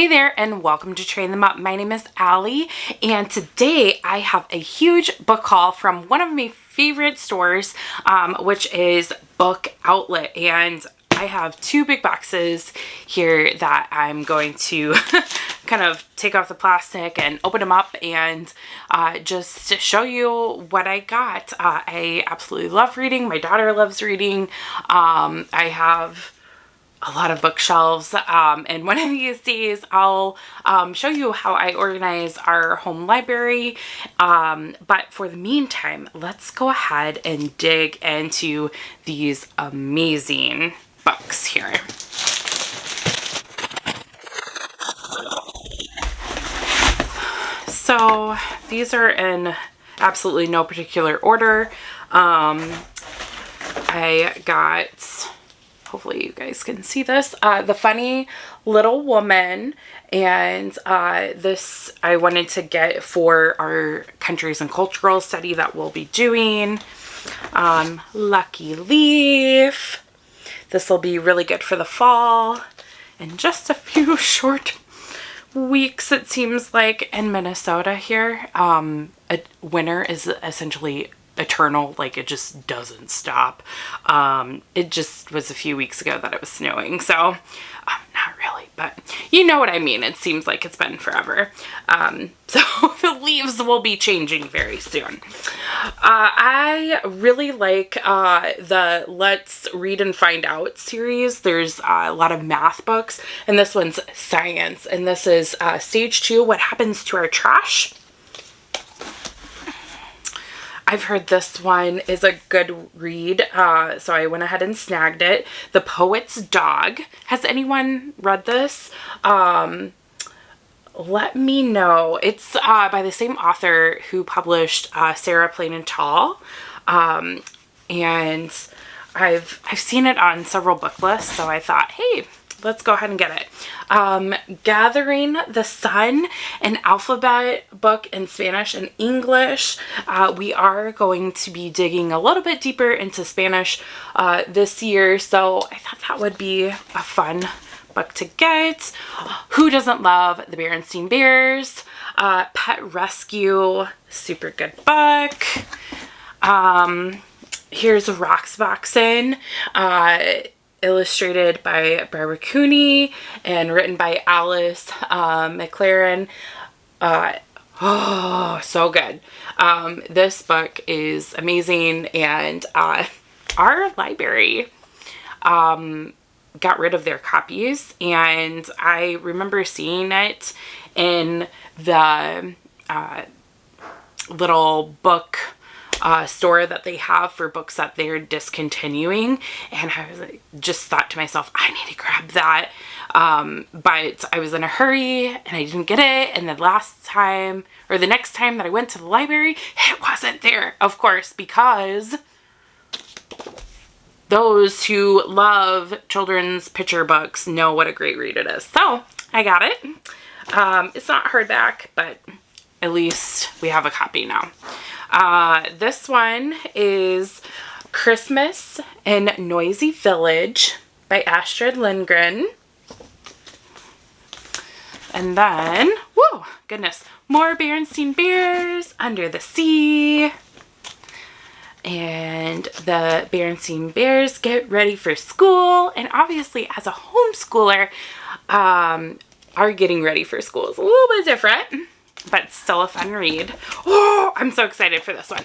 Hey there and welcome to Train Them Up. My name is Allie and today I have a huge book haul from one of my favorite stores, which is Book Outlet, and I have two big boxes here that I'm going to kind of take off the plastic and open them up and just show you what I got. I absolutely love reading. My daughter loves reading. I have a lot of bookshelves, and one of these days I'll show you how I organize our home library, but for the meantime, let's go ahead and dig into these amazing books here. So these are in absolutely no particular order. I got, hopefully you guys can see this, The Funny Little Woman, and this I wanted to get for our countries and cultural study that we'll be doing. Lucky Leaf. This will be really good for the fall. In just a few short weeks, it seems like, in Minnesota here, winter is essentially eternal. Like, it just doesn't stop. It just was a few weeks ago that it was snowing, so not really, but you know what I mean. It seems like it's been forever. So the leaves will be changing very soon. I really like the Let's Read and Find Out series. There's a lot of math books, and this one's science, and this is Stage 2, What Happens to Our Trash. I've heard this one is a good read, so I went ahead and snagged it. The Poet's Dog. Has anyone read this? Let me know. It's by the same author who published Sarah Plain and Tall, and I've seen it on several book lists, so I thought, hey, let's go ahead and get it. Gathering the Sun, an alphabet book in Spanish and English. We are going to be digging a little bit deeper into Spanish this year, so I thought that would be a fun book to get. Who doesn't love the Berenstain Bears? Pet Rescue, super good book. Here's Roxboxen, illustrated by Barbara Cooney and written by Alice McLaren. Oh, so good. This book is amazing, and our library got rid of their copies, and I remember seeing it in the little book store that they have for books that they're discontinuing, and I was like, just thought to myself, I need to grab that, but I was in a hurry and I didn't get it, and then the next time that I went to the library, it wasn't there, of course, because those who love children's picture books know what a great read it is. So I got it. It's not hardback, but at least we have a copy now. This one is Christmas in Noisy Village by Astrid Lindgren. And then, whoa, goodness, more Berenstain Bears, Under the Sea. And the Berenstain Bears get ready for school. And obviously, as a homeschooler, are getting ready for school is a little bit different, but still a fun read. Oh, I'm so excited for this one.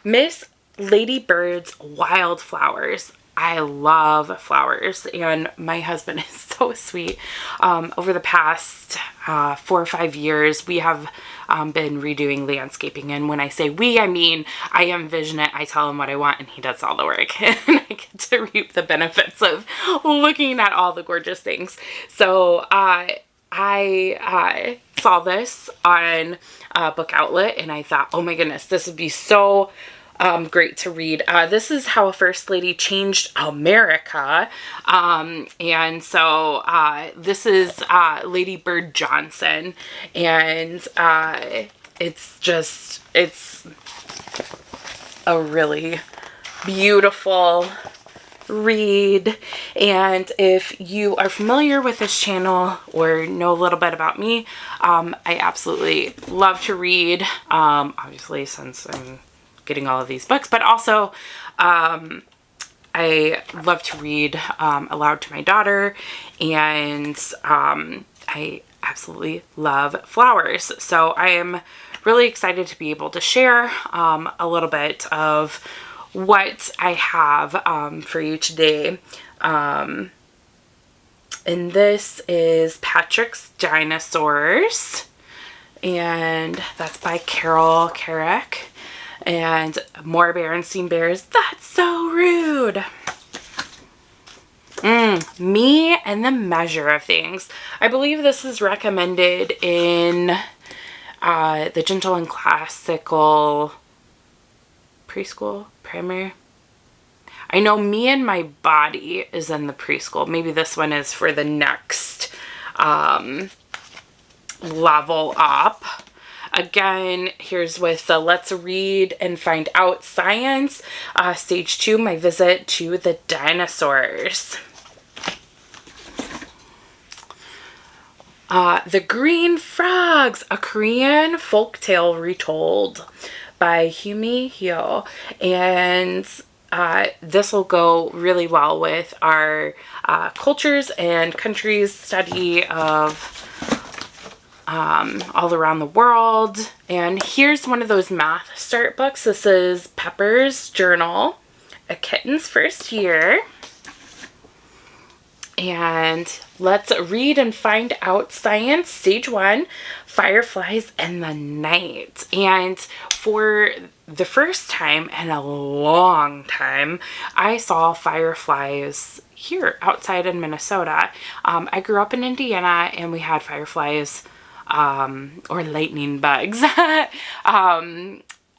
Miss Ladybird's Wildflowers. I love flowers, and my husband is so sweet. Over the past 4 or 5 years, we have been redoing landscaping, and when I say we, I mean I envision it, I tell him what I want, and he does all the work, and I get to reap the benefits of looking at all the gorgeous things. So I saw this on Book Outlet, and I thought, oh my goodness, this would be so great to read. This is How a First Lady Changed America, and so this is Lady Bird Johnson, and it's a really beautiful read. And if you are familiar with this channel or know a little bit about me, I absolutely love to read, obviously since I'm getting all of these books, but also I love to read aloud to my daughter, and I absolutely love flowers. So I am really excited to be able to share a little bit of what I have for you today. And this is Patrick's Dinosaurs, and that's by Carol Carrick. And more Berenstain Bears. That's so rude. Me and the Measure of Things. I believe this is recommended in the Gentle and Classical preschool, primary. I know Me and My Body is in the preschool. Maybe this one is for the next level up. Again, here's with the Let's Read and Find Out Science, Stage 2, My Visit to the Dinosaurs. The Green Frogs, a Korean folktale retold by Humi Hyo. And this will go really well with our cultures and countries study of all around the world. And here's one of those math start books. This is Pepper's Journal, A Kitten's First Year. And Let's Read and Find Out Science, Stage 1, Fireflies in the Night. And for the first time in a long time, I saw fireflies here outside in Minnesota. I grew up in Indiana, and we had fireflies or lightning bugs out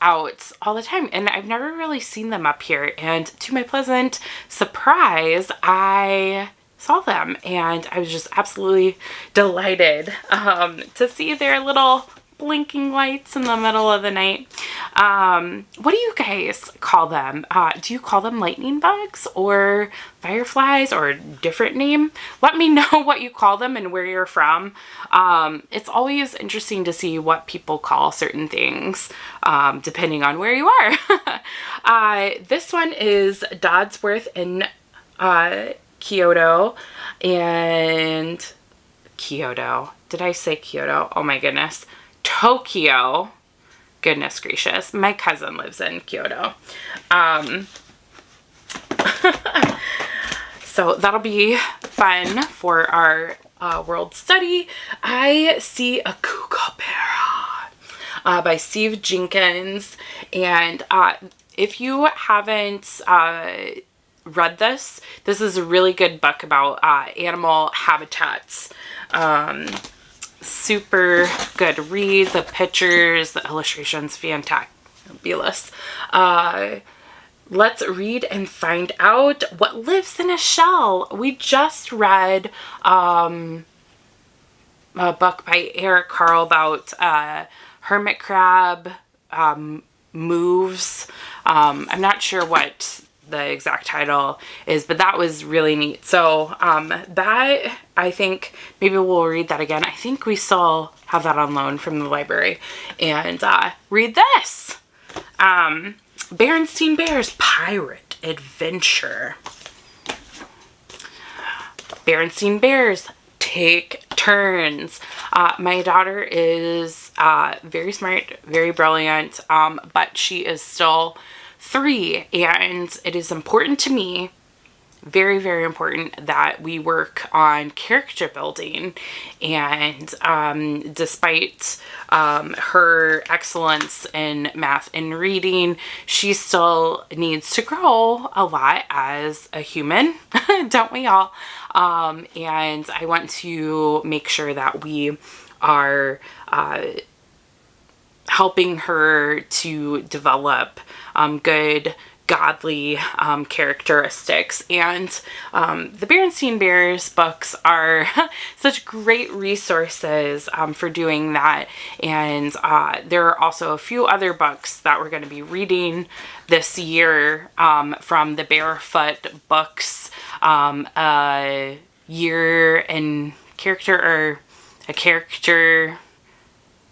all the time, and I've never really seen them up here. And to my pleasant surprise, I saw them, and I was just absolutely delighted to see their little blinking lights in the middle of the night. What do you guys call them? Do you call them lightning bugs or fireflies or a different name? Let me know what you call them and where you're from. It's always interesting to see what people call certain things depending on where you are. This one is Dodsworth in Kyoto, and Kyoto. Did I say Kyoto? Oh my goodness. Tokyo. Goodness gracious. My cousin lives in Kyoto. So that'll be fun for our world study. I See a Kookaburra by Steve Jenkins. And if you haven't read this is a really good book about animal habitats. Super good read. The pictures, the illustrations, fabulous. Let's Read and Find Out What Lives in a Shell. We just read a book by Eric Carle about hermit crab moves. I'm not sure what the exact title is, but that was really neat. So that, I think maybe we'll read that again. I think we still have that on loan from the library. And read this. Berenstain Bears Pirate Adventure. Berenstain Bears Take Turns. My daughter is very smart, very brilliant, but she is still 3, and it is important to me, very, very important, that we work on character building. And despite her excellence in math and reading, she still needs to grow a lot as a human, don't we all? And I want to make sure that we are helping her to develop good godly characteristics. And the Berenstain Bears books are such great resources for doing that. And there are also a few other books that we're going to be reading this year from the Barefoot Books, a year and character, or a character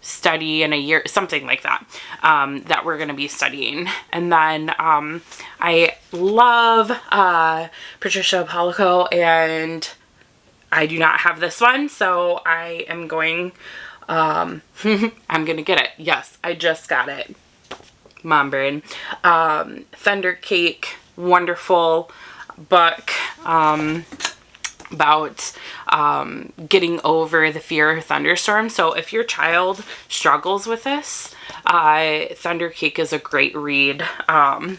study in a year, something like that, that we're going to be studying. And then I love Patricia Polico, and I do not have this one, so I am going, I'm going to get it. Yes, I just got it. Mom brain. Thunder Cake, wonderful book about getting over the fear of thunderstorms. So if your child struggles with this, Thunder Cake is a great read. My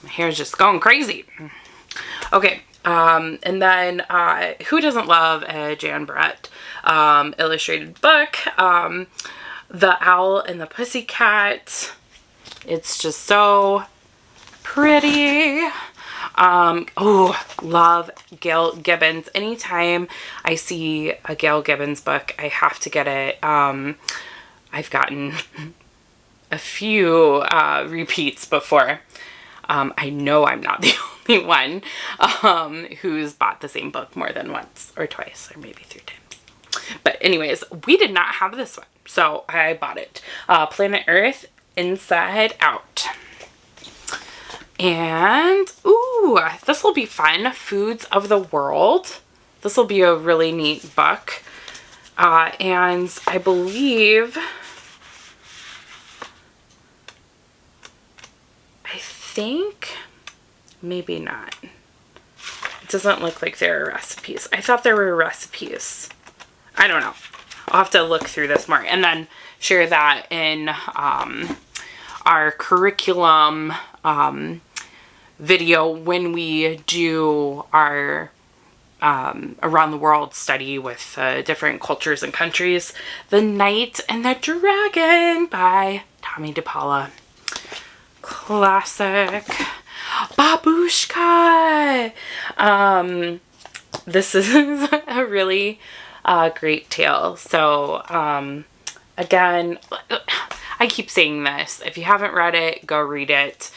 hair's just going crazy. Okay. And then who doesn't love a Jan Brett illustrated book? The Owl and the Pussycat. It's just so pretty. Oh, love Gail Gibbons. Anytime I see a Gail Gibbons book, I have to get it. I've gotten a few repeats before. I know I'm not the only one who's bought the same book more than once or twice or maybe 3 times. But anyways, we did not have this one, so I bought it. Planet Earth, Inside Out. And, ooh, this will be fun. Foods of the World. This will be a really neat book. And I believe, I think, maybe not. It doesn't look like there are recipes. I thought there were recipes. I don't know. I'll have to look through this more and then share that in our curriculum video when we do our around the world study with different cultures and countries. The Knight and the Dragon by Tommy DePaula. Classic. Babushka. This is a really great tale. So again, I keep saying this. If you haven't read it, go read it.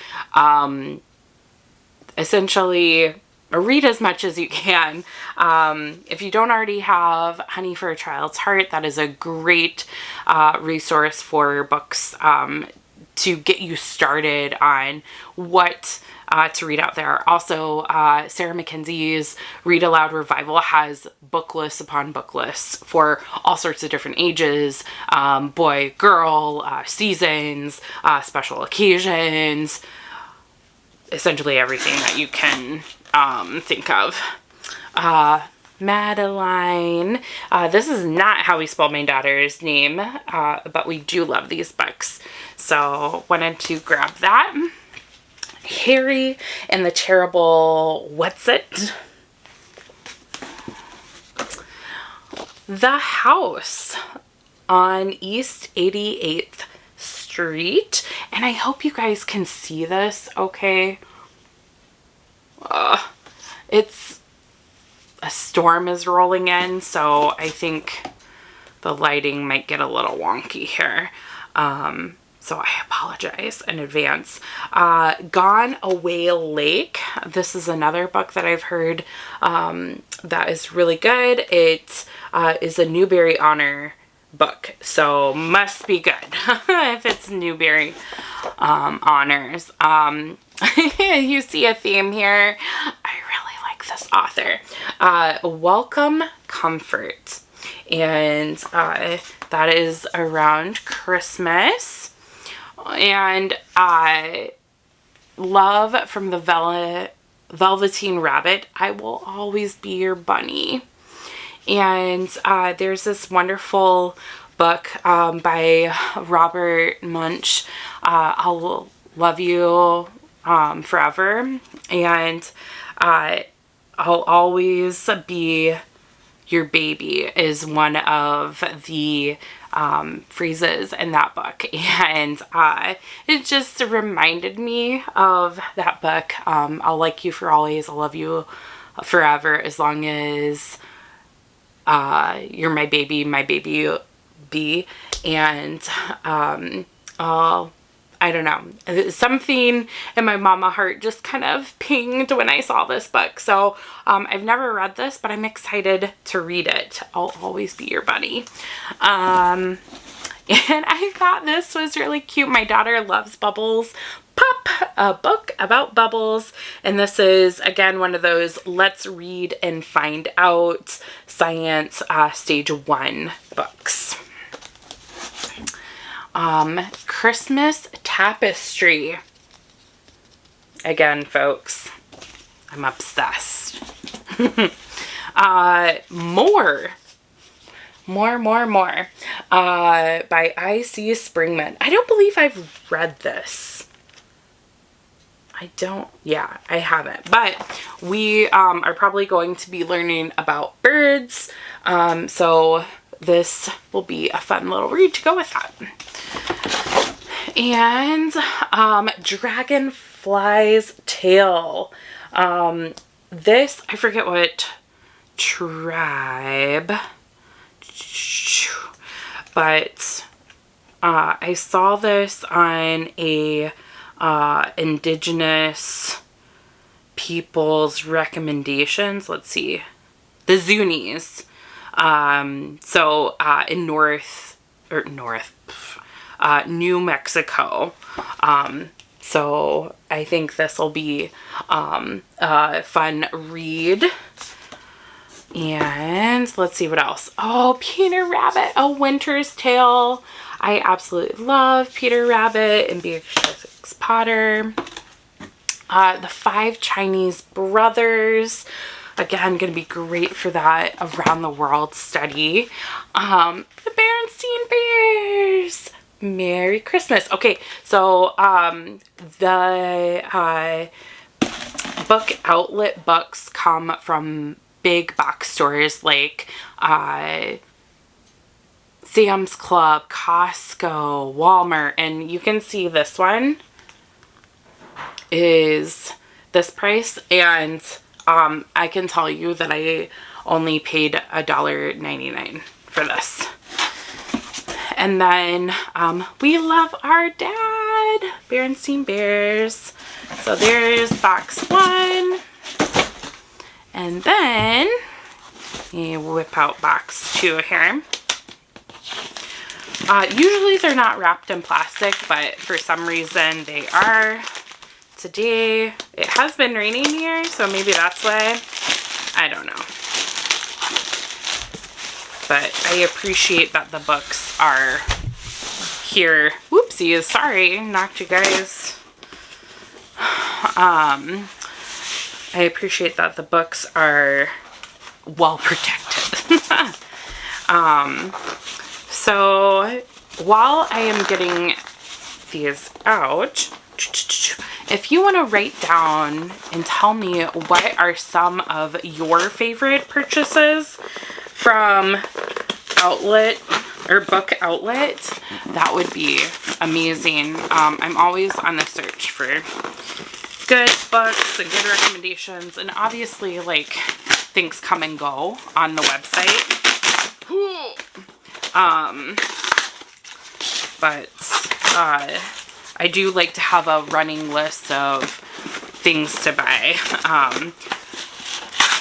Essentially, read as much as you can. If you don't already have Honey for a Child's Heart, that is a great resource for books to get you started on what to read out there. Also, Sarah Mackenzie's Read Aloud Revival has book lists upon book lists for all sorts of different ages, boy, girl, seasons, special occasions, essentially everything that you can think of. Madeline. This is not how we spell my daughter's name, but we do love these books. So wanted to grab that. Harry and the Terrible What's It? The House on East 88th Street. And I hope you guys can see this, okay? It's a storm is rolling in, so I think the lighting might get a little wonky here. So I apologize in advance. Gone Away Lake. This is another book that I've heard that is really good. It is a Newbery Honor book, so must be good if it's Newbery Honors. You see a theme here. I really like this author. Welcome Comfort. And that is around Christmas. And Love from the Velveteen Rabbit. I Will Always Be Your Bunny. And there's this wonderful book by Robert Munch, I'll Love You Forever. And I'll always be your baby is one of the phrases in that book, and it just reminded me of that book. I'll like you for always, I'll love you forever, as long as you're my baby be. And I don't know, something in my mama heart just kind of pinged when I saw this book. So I've never read this, but I'm excited to read it. I'll always be your bunny. And I thought this was really cute. My daughter loves Bubbles Pop, a book about bubbles. And this is, again, one of those let's read and find out science stage 1 books. Christmas tapestry. Again, folks, I'm obsessed. More. By I.C. Springman. I don't believe I've read this. Yeah, I haven't. But we are probably going to be learning about birds. So this will be a fun little read to go with that. And Dragonfly's Tale. This, I forget what tribe, but I saw this on a indigenous people's recommendations. Let's see, the Zunies. So in New Mexico. So I think this will be a fun read. And let's see what else. Oh, Peter Rabbit, A Winter's Tale. I absolutely love Peter Rabbit and Beatrix Potter. The 5 Chinese Brothers. Again, going to be great for that around the world study. The Berenstain Bears. Merry Christmas. Okay, so the book outlet books come from big box stores like Sam's Club, Costco, Walmart, and you can see this one is this price, and I can tell you that I only paid $1.99 for this. And then we love our dad, Berenstain Bears. So there's box 1. And then you whip out box 2 here. Usually they're not wrapped in plastic, but for some reason they are. Today it has been raining here, so maybe that's why. I don't know. But I appreciate that the books are here. Whoopsies, sorry, knocked you guys. I appreciate that the books are well protected. So while I am getting these out, if you want to write down and tell me what are some of your favorite purchases from outlet or book outlet, that would be amazing. I'm always on the search for good books and good recommendations, and obviously like things come and go on the website. But I do like to have a running list of things to buy.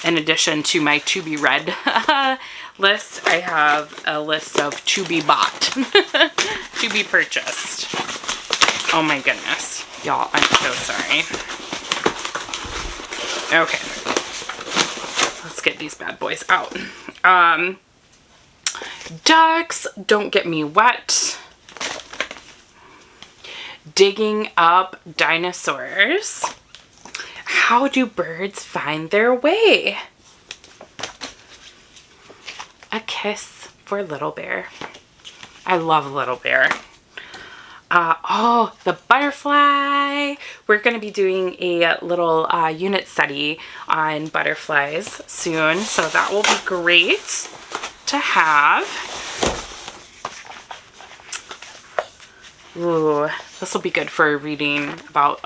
In addition to my to be read list, I have a list of to be bought, to be purchased. Oh my goodness. Y'all, I'm so sorry. Okay. Let's get these bad boys out. Ducks, Don't Get Me Wet. Digging Up Dinosaurs. How Do Birds Find Their Way? A Kiss for Little Bear. I love Little Bear. Oh, the butterfly. We're going to be doing a little unit study on butterflies soon, so that will be great to have. Ooh, this will be good for reading about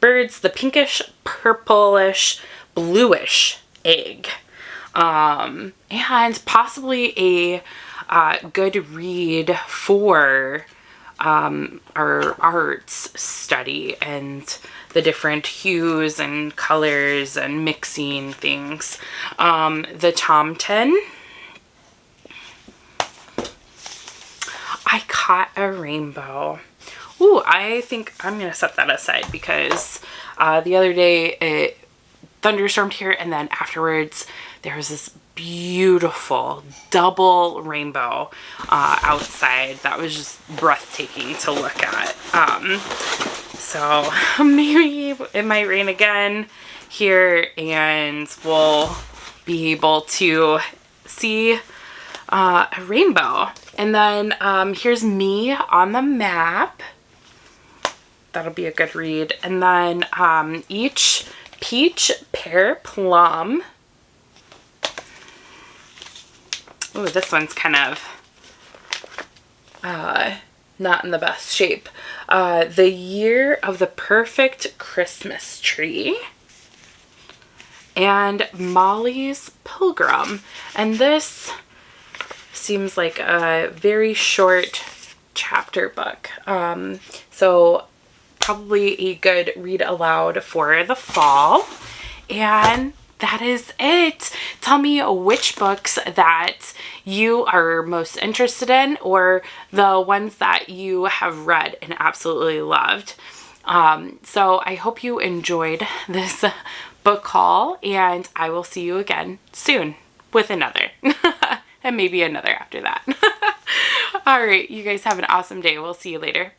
birds, the pinkish, purplish, bluish egg. And possibly a good read for our arts study and the different hues and colors and mixing things. The Tomten. I caught a rainbow. Ooh, I think I'm going to set that aside because the other day it thunderstormed here, and then afterwards there was this beautiful double rainbow outside that was just breathtaking to look at. So maybe it might rain again here and we'll be able to see a rainbow. And then here's me on the map. That'll be a good read. And then each peach, pear, plum. Ooh, this one's kind of not in the best shape. The Year of the Perfect Christmas Tree. And Molly's Pilgrim. And this seems like a very short chapter book. So probably a good read aloud for the fall. And that is it. Tell me which books that you are most interested in, or the ones that you have read and absolutely loved. So I hope you enjoyed this book haul, and I will see you again soon with another. And maybe another after that. All right, you guys have an awesome day. We'll see you later.